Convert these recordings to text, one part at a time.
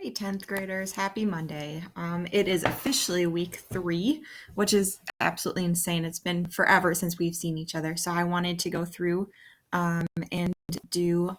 Hey, 10th graders, happy Monday. It is officially week 3, which is absolutely insane. It's been forever since we've seen each other. So I wanted to go through and do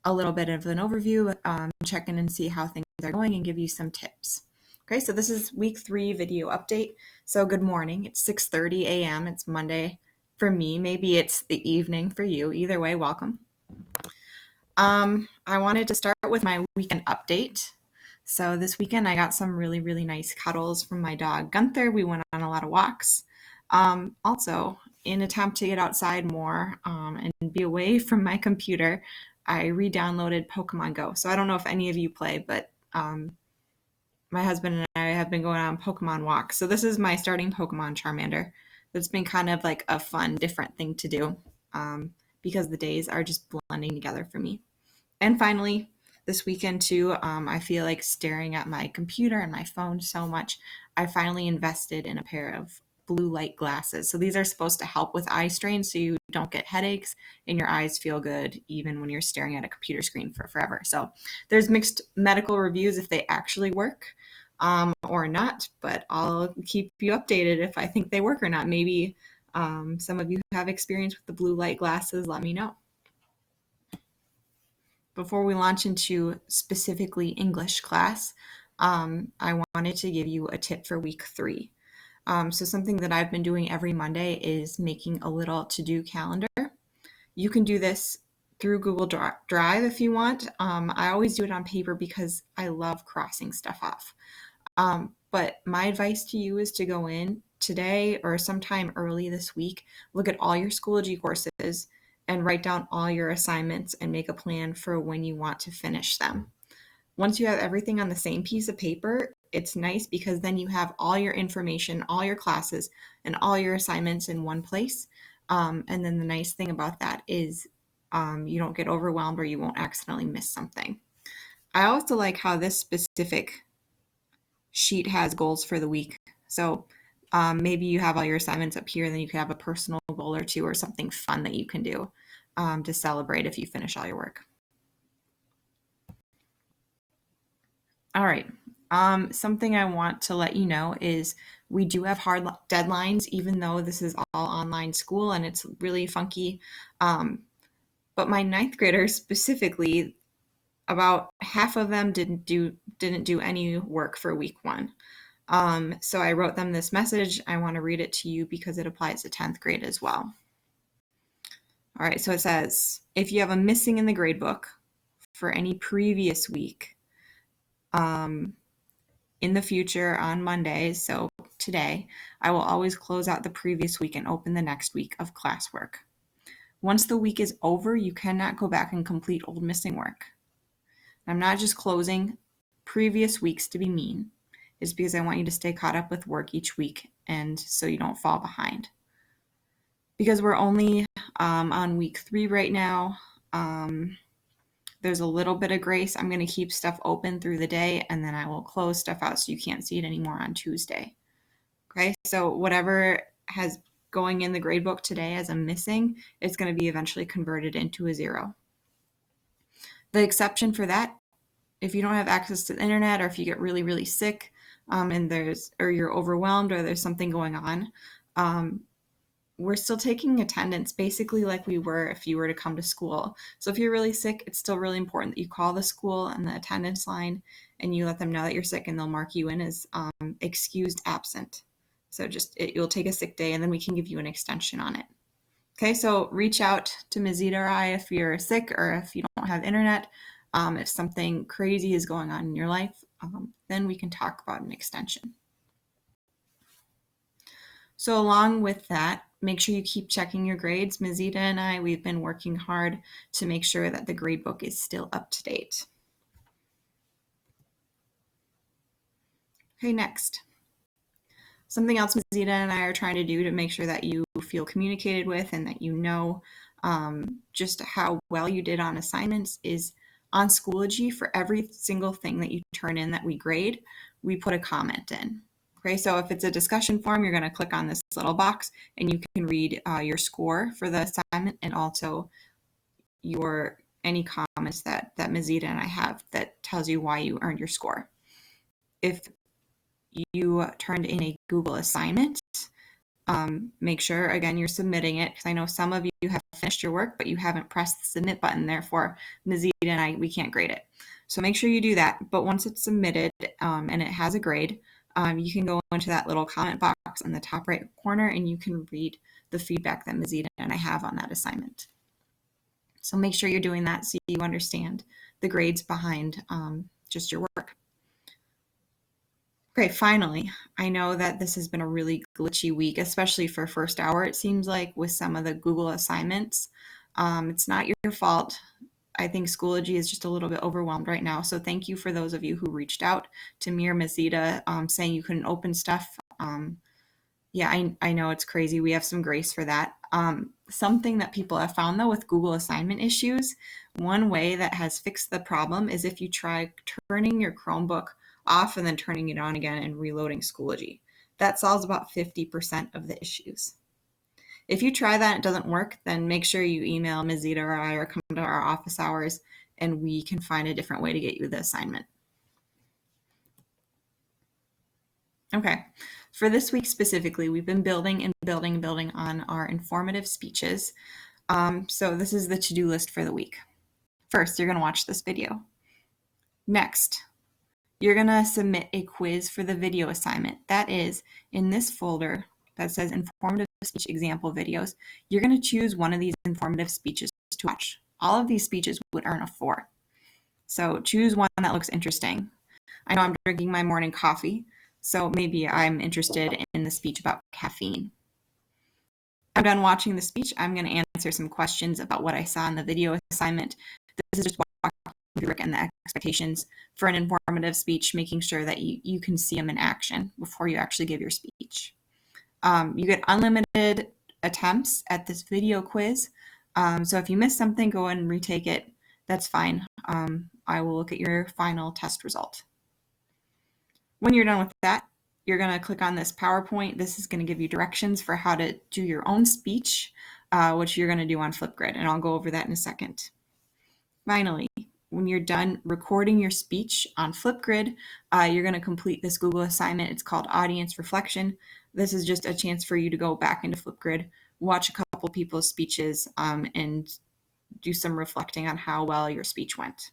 a little bit of an overview, check in and see how things are going and give you some tips. Okay, so this is week 3 video update. So good morning. It's 6:30 a.m. It's Monday for me. Maybe it's the evening for you. Either way, welcome. I wanted to start with my weekend update. So this weekend I got some really, really nice cuddles from my dog Gunther. We went on a lot of walks. Also, in attempt to get outside more and be away from my computer, I re-downloaded Pokemon Go. So I don't know if any of you play, but my husband and I have been going on Pokemon walks. So this is my starting Pokemon Charmander. It's been kind of like a fun, different thing to do because the days are just blending together for me. And finally, this weekend too, I feel like staring at my computer and my phone so much. I finally invested in a pair of blue light glasses. So these are supposed to help with eye strain so you don't get headaches and your eyes feel good even when you're staring at a computer screen for forever. So there's mixed medical reviews if they actually work or not, but I'll keep you updated if I think they work or not. Maybe some of you have experience with the blue light glasses. Let me know. Before we launch into specifically English class, I wanted to give you a tip for week 3. So something that I've been doing every Monday is making a little to-do calendar. You can do this through Google Drive if you want. I always do it on paper because I love crossing stuff off. But my advice to you is to go in today or sometime early this week, look at all your Schoology courses and write down all your assignments and make a plan for when you want to finish them. Once you have everything on the same piece of paper, it's nice because then you have all your information, all your classes, and all your assignments in one place. And then the nice thing about that is you don't get overwhelmed or you won't accidentally miss something. I also like how this specific sheet has goals for the week. So maybe you have all your assignments up here, and then you could have a personal goal or two or something fun that you can do to celebrate if you finish all your work. All right. Something I want to let you know is we do have hard deadlines, even though this is all online school and it's really funky. But my 9th graders specifically, about half of them didn't do any work for week 1. So I wrote them this message. I want to read it to you because it applies to 10th grade as well. All right, so it says, if you have a missing in the gradebook for any previous week, in the future on Mondays, so today, I will always close out the previous week and open the next week of classwork. Once the week is over, you cannot go back and complete old missing work. I'm not just closing previous weeks to be mean. It's because I want you to stay caught up with work each week and so you don't fall behind. Because we're only on week 3 right now, there's a little bit of grace. I'm going to keep stuff open through the day and then I will close stuff out so you can't see it anymore on Tuesday. Okay, so whatever has going in the gradebook today as a missing, it's going to be eventually converted into a 0. The exception for that, if you don't have access to the internet or if you get really, really sick and you're overwhelmed or there's something going on, we're still taking attendance basically like we were if you were to come to school. So if you're really sick, it's still really important that you call the school and the attendance line and you let them know that you're sick and they'll mark you in as excused absent. So you'll take a sick day and then we can give you an extension on it. Okay, so reach out to Ms. Zita or I if you're sick or if you don't have internet. If something crazy is going on in your life, then we can talk about an extension. So along with that, make sure you keep checking your grades. Ms. Zita and I, we've been working hard to make sure that the gradebook is still up to date. Okay, next. Something else Ms. Zita and I are trying to do to make sure that you feel communicated with and that you know just how well you did on assignments is on Schoology. For every single thing that you turn in that we grade, we put a comment in. Okay, so if it's a discussion forum, you're going to click on this little box and you can read your score for the assignment and also any comments that Mazita and I have that tells you why you earned your score. If you turned in a Google assignment, make sure, again, you're submitting it, because I know some of you have finished your work, but you haven't pressed the submit button. Therefore, Mazita and we can't grade it. So make sure you do that. But once it's submitted and it has a grade, you can go into that little comment box in the top right corner and you can read the feedback that Mazita and I have on that assignment. So make sure you're doing that so you understand the grades behind just your work. Okay, finally, I know that this has been a really glitchy week, especially for first hour, it seems like, with some of the Google assignments. It's not your fault. I think Schoology is just a little bit overwhelmed right now. So thank you for those of you who reached out to me or Mazita saying you couldn't open stuff. Yeah, I know it's crazy. We have some grace for that. Something that people have found, though, with Google assignment issues, one way that has fixed the problem is if you try turning your Chromebook off and then turning it on again and reloading Schoology. That solves about 50% of the issues. If you try that and it doesn't work, then make sure you email Mazita or I or come to our office hours and we can find a different way to get you the assignment. Okay, for this week specifically, we've been building and building and building on our informative speeches. So this is the to-do list for the week. First, you're going to watch this video. Next, you're going to submit a quiz for the video assignment. That is in this folder that says informative speech example videos. You're going to choose one of these informative speeches to watch. All of these speeches would earn a 4. So choose one that looks interesting. I know I'm drinking my morning coffee, so maybe I'm interested in the speech about caffeine. I'm done watching the speech. I'm going to answer some questions about what I saw in the video assignment. This is just walking through and the expectations for an informative speech, making sure that you can see them in action before you actually give your speech. You get unlimited attempts at this video quiz. So if you miss something, go and retake it. That's fine. I will look at your final test result. When you're done with that, you're going to click on this PowerPoint. This is going to give you directions for how to do your own speech, which you're going to do on Flipgrid, and I'll go over that in a second. Finally, when you're done recording your speech on Flipgrid, you're going to complete this Google assignment. It's called Audience Reflection. This is just a chance for you to go back into Flipgrid, watch a couple people's speeches, and do some reflecting on how well your speech went.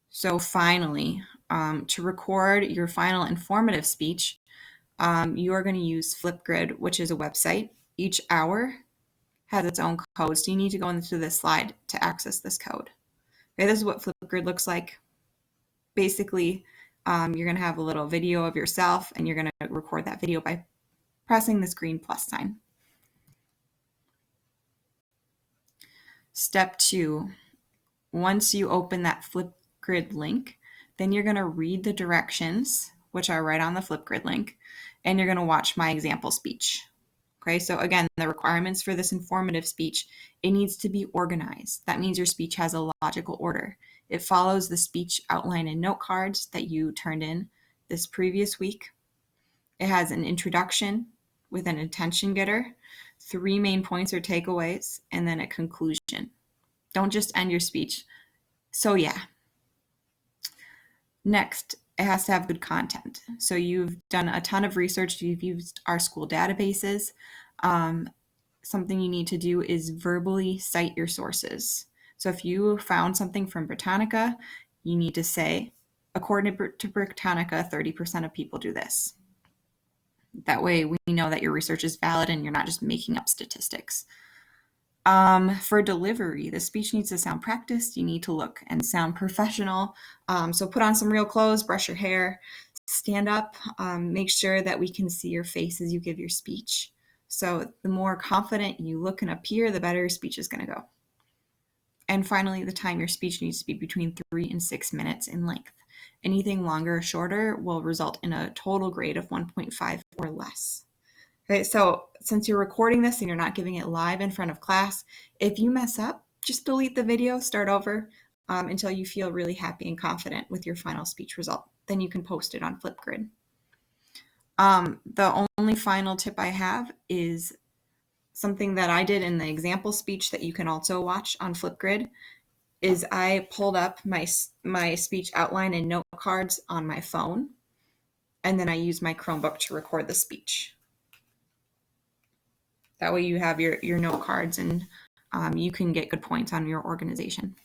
So finally, to record your final informative speech, you are going to use Flipgrid, which is a website. Each hour has its own code, so you need to go into this slide to access this code. Okay, this is what Flipgrid looks like. Basically, you're going to have a little video of yourself, and you're going to record that video by pressing this green plus sign. Step 2, once you open that Flipgrid link, then you're going to read the directions, which are right on the Flipgrid link, and you're going to watch my example speech. Okay, so again, the requirements for this informative speech, it needs to be organized. That means your speech has a logical order. It follows the speech outline and note cards that you turned in this previous week. It has an introduction with an attention getter, 3 main points or takeaways, and then a conclusion. Don't just end your speech. So yeah. Next, it has to have good content. So you've done a ton of research. You've used our school databases. Something you need to do is verbally cite your sources. So if you found something from Britannica, you need to say, according to Britannica, 30% of people do this. That way we know that your research is valid and you're not just making up statistics. For delivery, the speech needs to sound practiced. You need to look and sound professional. So put on some real clothes, brush your hair, stand up, make sure that we can see your face as you give your speech. So the more confident you look and appear, the better your speech is going to go. And finally, the time your speech needs to be between 3 and 6 minutes in length. Anything longer or shorter will result in a total grade of 1.5 or less. Okay, so since you're recording this and you're not giving it live in front of class, if you mess up, just delete the video, start over until you feel really happy and confident with your final speech result. Then you can post it on Flipgrid. The only final tip I have is something that I did in the example speech that you can also watch on Flipgrid is I pulled up my speech outline and note cards on my phone, and then I used my Chromebook to record the speech. That way you have your note cards, and you can get good points on your organization.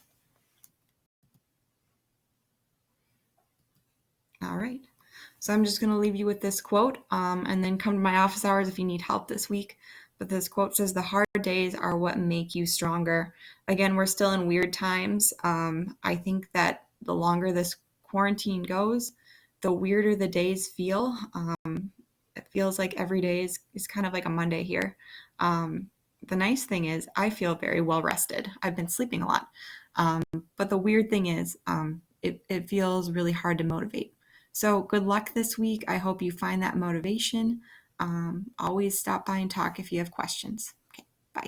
All right. So I'm just going to leave you with this quote, and then come to my office hours if you need help this week. But this quote says, "The hard days are what make you stronger." Again, we're still in weird times. I think that the longer this quarantine goes, the weirder the days feel. It feels like every day is kind of like a Monday here. The nice thing is I feel very well rested. I've been sleeping a lot. But the weird thing is it feels really hard to motivate. So good luck this week. I hope you find that motivation. Always stop by and talk if you have questions.